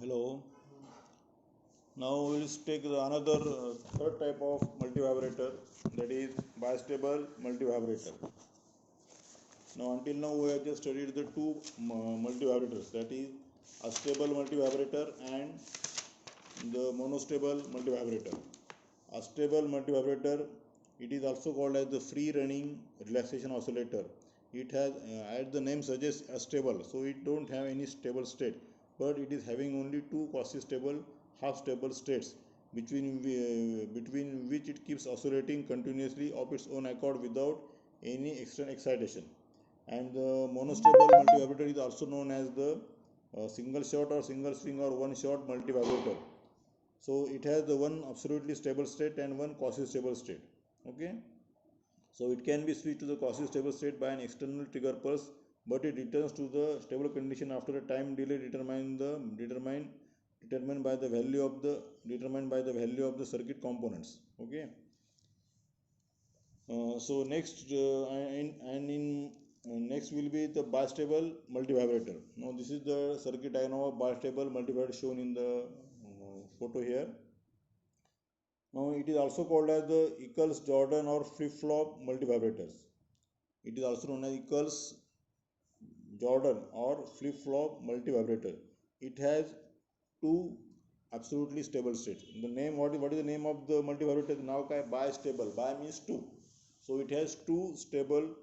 Hello. Now we'll take another third type of multivibrator, that is bistable multivibrator. Now until now we have just studied the two multivibrators, that is astable multivibrator and the monostable multivibrator. Astable multivibrator, it is also called as the free running relaxation oscillator. It has, as the name suggests, astable, so it don't have any stable state, but it is having only two quasi-stable, half-stable states between which it keeps oscillating continuously of its own accord without any external excitation. And the monostable multivibrator is also known as the single shot or single swing or one shot multivibrator. So it has the one absolutely stable state and one quasi-stable state. Okay, so it can be switched to the quasi-stable state by an external trigger pulse, but it returns to the stable condition after a time delay determined by the value of the circuit components. Okay, so next in next will be the bistable multivibrator. Now this is the circuit diagram of bistable multivibrator shown in the photo here. Now it is also called as the Eccles-Jordan or flip-flop multivibrators. It is also known as Eccles-Jordan or flip-flop multivibrator. It has two absolutely stable states. The name, what is the name of the multivibrator? Now bistable. Bi means two. So it has two stable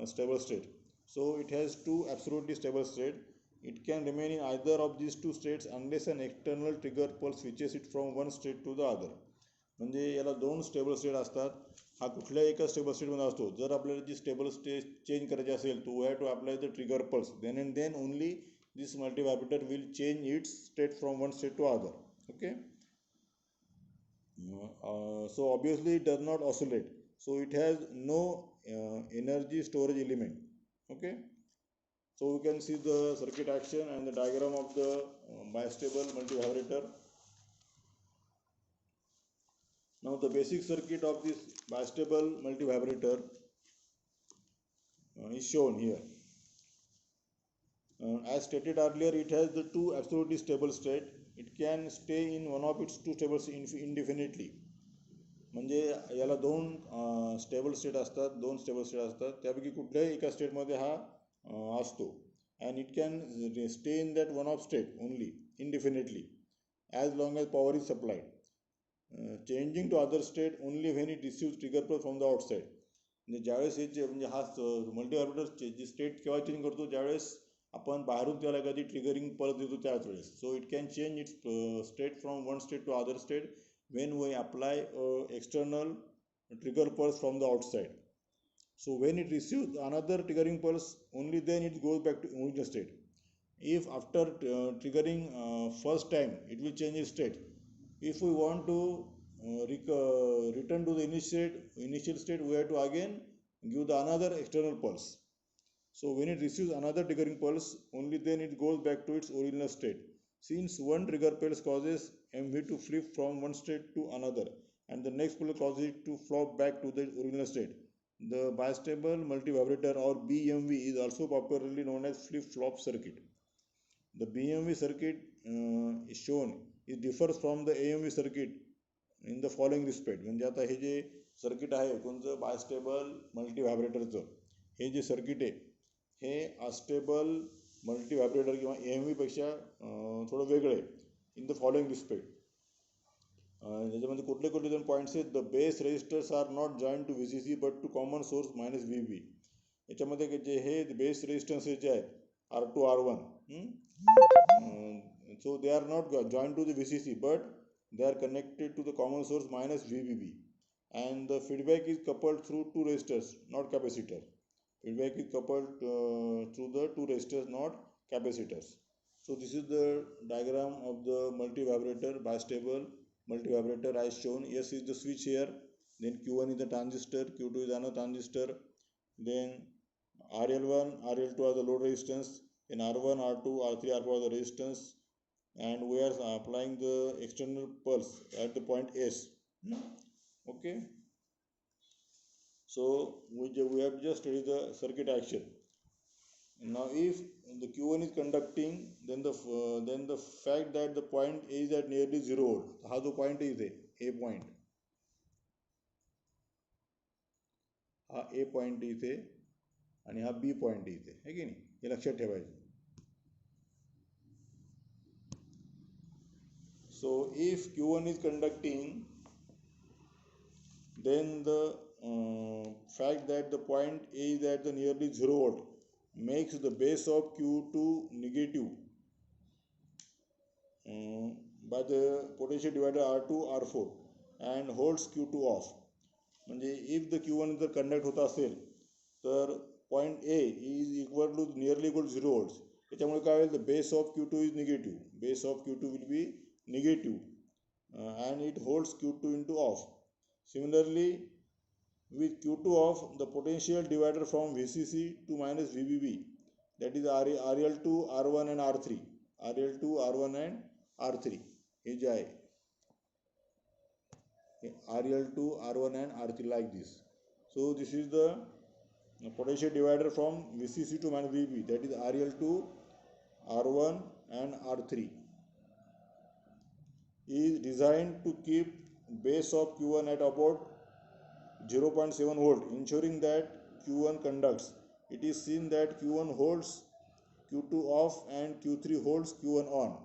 state. So it has two absolutely stable state. It can remain in either of these two states unless an external trigger pulse switches it from one state to the other. म्हणजे याला दोन stable state असतात. हा कुठल्याही एका stable स्टेटमध्ये असतो. जर आपल्याला जी स्टेबल स्टेट चेंज करायची असेल तो we have to apply the trigger pulse, then and then only this multivibrator will change its state from one state to other. Okay, so obviously it does not oscillate, so it has no energy storage element. Okay, so we can see the circuit action and the diagram of the bistable multivibrator. Now the basic circuit of this bistable multivibrator is shown here. As stated earlier, it has the two absolutely stable state. It can stay in one of its two stable indefinitely. म्हणजे याला दोन stable state असतात, त्यापैकी कुठल्याही एका स्टेटमध्ये हा असतो. and it can stay in that one of state only indefinitely as long as power is supplied, changing to other state only when it receives trigger pulse from the outside. म्हणजे ज्यावेळेस म्हणजे हा मल्टीवायब्रेटर जी स्टेट केव्हा change करतो, ज्यावेळेस आपण बाहेरून त्याला एखादी ट्रिगरिंग पल्स देतो त्याच वेळेस. So it can change its state from one state to other state when we apply external trigger pulse from the outside. So when it receives another triggering pulse, only then it goes back to original state. If after triggering first time, it will change its state. If we want to return to the initial state, we have to again give the another external pulse. So when it receives another triggering pulse, only then it goes back to its original state. Since one trigger pulse causes MV to flip from one state to another, and the next pulse causes it to flop back to the original state, the bistable multivibrator or BMV is also popularly known as flip-flop circuit. The BMV circuit is shown. It differs from the AMV circuit in the following respect. म्हणजे आता हे जे circuit आहे कोणतं bistable मल्टीव्हायब्रेटरचं, हे जे circuit आहे हे astable मल्टीव्हायब्रेटर किंवा AMV पेक्षा थोडं वेगळं आहे इन द फॉलोइंग रिस्पेक्ट. ज्याच्यामध्ये कुठले कुठले दोन पॉईंट्स आहेत. The base resistors are not join to VCC but to common source minus VB. याच्यामध्ये जे हे बेस रेजिस्टन्स जे आहेत R2 R1, so they are not joined to the VCC but they are connected to the common source minus VBB, and the feedback is coupled through two resistors, not capacitor. Feedback is coupled through the two resistors, not capacitors. So this is the diagram of the multivibrator, bistable multivibrator as shown. S is the switch here, then Q1 is the transistor, Q2 is another transistor, then RL1 RL2 are the load resistance, then R1 R2 R3 R4 are the resistance, and we are applying the external pulse at the point S. Okay, so we have just studied the circuit action. Now, if the Q1 is conducting, then the fact that the point A is at nearly 0 volt. हा जो point is A point, हा A point इथे आणि हा B point इथे आहे की नाही, हे लक्षात ठेवायचं. So if Q1 is conducting, then the fact that the point A is at the nearly 0 volt makes the base of Q2 negative by the potential divider R2 R4 and holds Q2 off. म्हणजे if the Q1 जर conduct होत असेल तर point A is equal to nearly equal to 0 volts. त्याच्यामुळे काय होईल, the base of Q2 is negative. Base of Q2 will be negative and it holds Q2 into off. Similarly, with Q2 off, the potential divider from VCC to minus VBB, that is RL2, R1 and R3. RL2, R1 and R3 हे जे आहे RL2, R1 and R3 like this. So this is the potential divider from VCC to minus VBB, that is RL2, R1 and R3 is designed to keep base of Q1 at about 0.7 volt, ensuring that Q1 conducts. It is seen that Q1 holds Q2 off and Q3 holds Q1 on.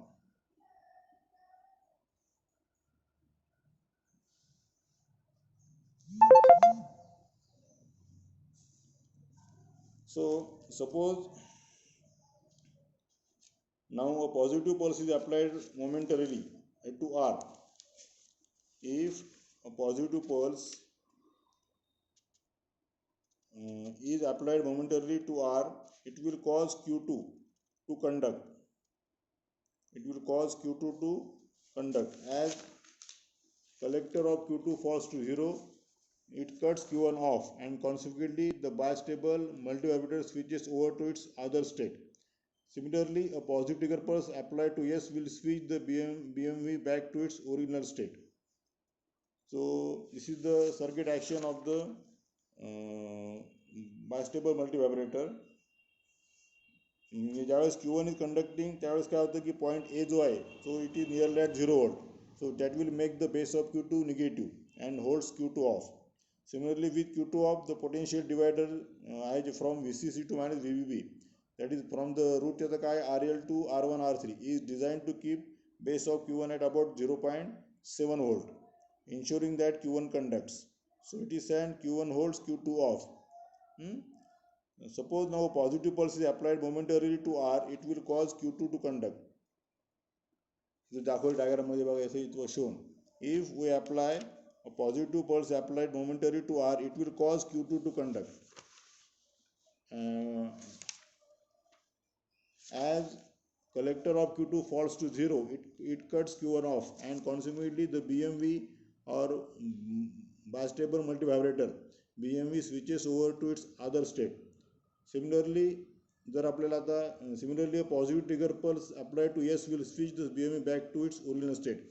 So suppose now a positive pulse is applied momentarily to R. If a positive pulse is applied momentarily to R, it will cause Q2 to conduct. It will cause Q2 to conduct. As collector of Q2 falls to 0, it cuts Q1 off and consequently the bistable multivibrator switches over to its other state. Similarly, a positive trigger pulse applied to S will switch the BMV back to its original state. So this is the circuit action of the bistable multivibrator. ज्यावेळेस Q1 is conducting त्यावेळेस काय होतं की point A जो आहे so it is nearly at 0 volt. So that will make the base of Q2 negative and holds Q2 off. Similarly, with Q2 off, the potential divider from VCC to minus VBB, that is from the root त्याचं काय RL2, R1, R3 is designed to keep base of Q1 at about 0.7 volt, ensuring that Q1 conducts. So it is saying Q1 holds Q2 off. Suppose now a positive pulse is applied momentarily to R, it will cause Q2 to conduct. The दाखवलेल्या diagram मध्ये बघा असं it was shown. If we apply a positive pulse applied momentarily to R, it will cause Q2 to conduct. As collector of Q2 falls to 0, it cuts Q1 off and consequently the BMV or bistable multivibrator BMV switches over to its other state. Similarly, जर आपल्याला आता similarly positive trigger pulse apply to S will switch the BMV back to its original state.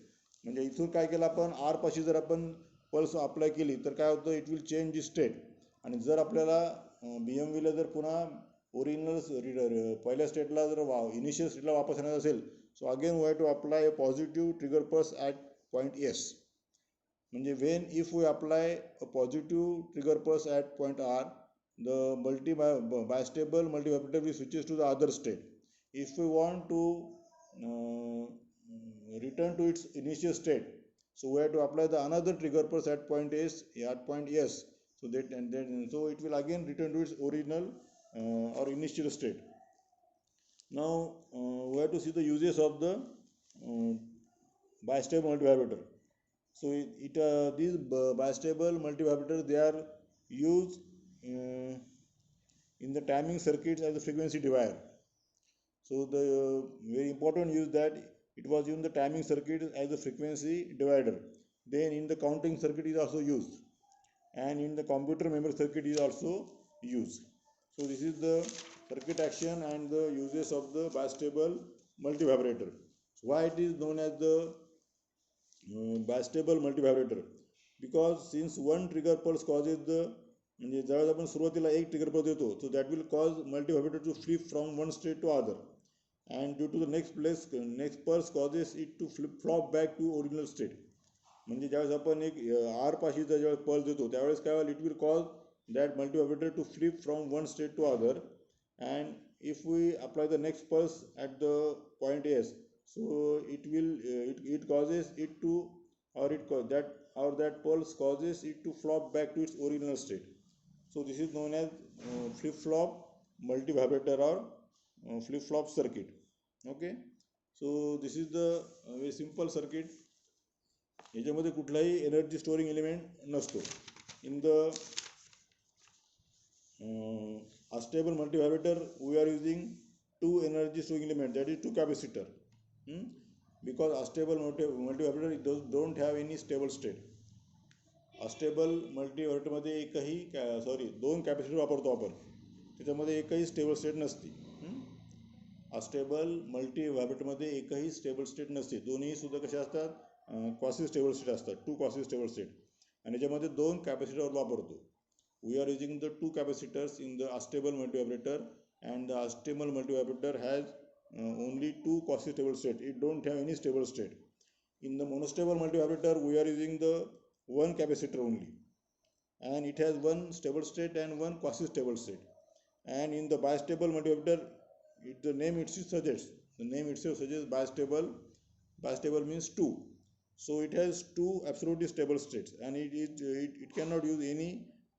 म्हणजे इथून काय केलं आपण are पाशी जर आपण पल्स अप्लाय केली तर काय होतं it will change the state. आणि जर आपल्याला BMVला जर पुन्हा ओरिजिनल पहिल्या स्टेटला जर इनिशियल स्टेटला वापस येणार असेल so again we have to apply a positive trigger pulse at point S. म्हणजे when if we apply a positive trigger pulse at point R, the bistable multivibrator switches to the other state. If we want to return to its initial state, so we have to apply the another trigger pulse at point S. So that and then so it will again return to its original or initial state. Now we have to see the uses of the bistable multivibrator. So these bistable multivibrator they are used in the timing circuits as a frequency divider. So the very important use that it was in the timing circuit as a frequency divider. Then in the counting circuit is also used, and in the computer memory circuit is also used. So this is the circuit action and the uses of the bistable multivibrator. So why it is known as the bistable multivibrator? Because since one trigger pulse causes the म्हणजे ज्यावेळेस आपण सुरुवातीला एक trigger pulse देतो, so that will cause multivibrator to flip from one state to other, and due to the next pulse causes it to flop back to original state. म्हणजे ज्यावेळेस आपण एक आर पाशीचा ज्यावेळेस पल्स देतो त्यावेळेस काय होईल, it will cause that multivibrator to flip from one state to other, and if we apply the next pulse at the point S, so it will it causes it to, or that pulse causes it to flop back to its original state. So this is known as flip flop multivibrator or flip flop circuit. Okay, so this is the very simple circuit. याच्यामध्ये कुठलाही energy storing element नसतो. In the unstable multivibrator we are using two energy storing element, that is two capacitor. Because unstable multivibrator don't have any stable state. Astable मल्टीव्हायब्रेटरमध्ये दोन capacitor वापरतो आपण, त्याच्यामध्ये एकही stable state नसते. अस्टेबल मल्टीव्हायब्रेटरमध्ये एकही स्टेबल स्टेट नसते. दोन्ही सुद्धा कसे असतात, क्वासी स्टेबल स्टेट असतात, टू क्वासी स्टेबल स्टेट. आणि याच्यामध्ये दोन कॅपॅसिटर वापरतो. We are using the two capacitors in the unstable multivibrator, and the unstable multivibrator has only two quasi stable state. It don't have any stable state. In the monostable multivibrator we are using the one capacitor only, and it has one stable state and one quasi stable state. And in the bistable multivibrator, the name itself suggests bistable. Bistable means two, so it has two absolutely stable states, and it cannot use any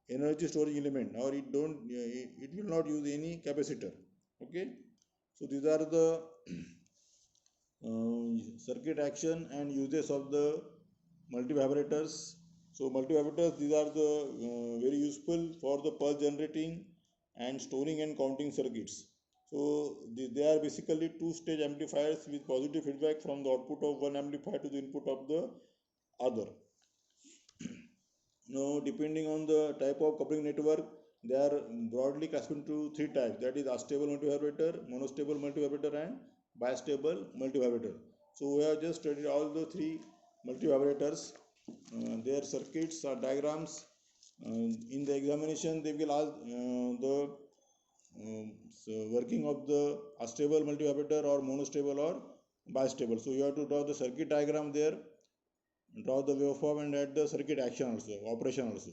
energy storage element, or it will not use any capacitor. Okay, so these are the circuit action and uses of the multivibrators. So multivibrators, these are the very useful for the pulse generating and storing and counting circuits. So they are basically two-stage amplifiers with positive feedback from the output of one amplifier to the input of the other. Now, depending on the type of coupling network, they are broadly classified into three types, that is unstable multivibrator, monostable multivibrator, and bistable multivibrator. So we have just studied all the three multivibrators, their circuits or diagrams. In the examination they will ask the working of the unstable multivibrator or monostable or bistable. So you have to draw the circuit diagram there, draw the waveform, and add the circuit action also, operation also.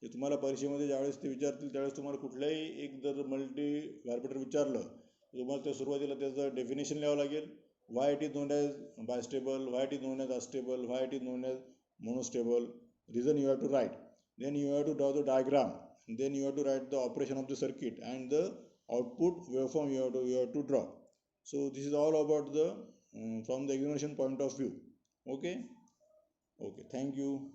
हे तुम्हाला परीक्षेमध्ये ज्यावेळेस ते विचारतील त्यावेळेस तुम्हाला कुठल्याही एक जर मल्टी व्हायब्रेटर विचारलं तर तुम्हाला त्या सुरुवातीला त्याचं डेफिनेशन लिहावं लागेल. Why it is known as bistable, why it is known as astable, why it is known as monostable. Reason you have to write. Then you have to draw the diagram. Then you have to write the operation of the circuit and the output waveform you have to draw. So this is all about the from the examination point of view. Okay. Okay, thank you.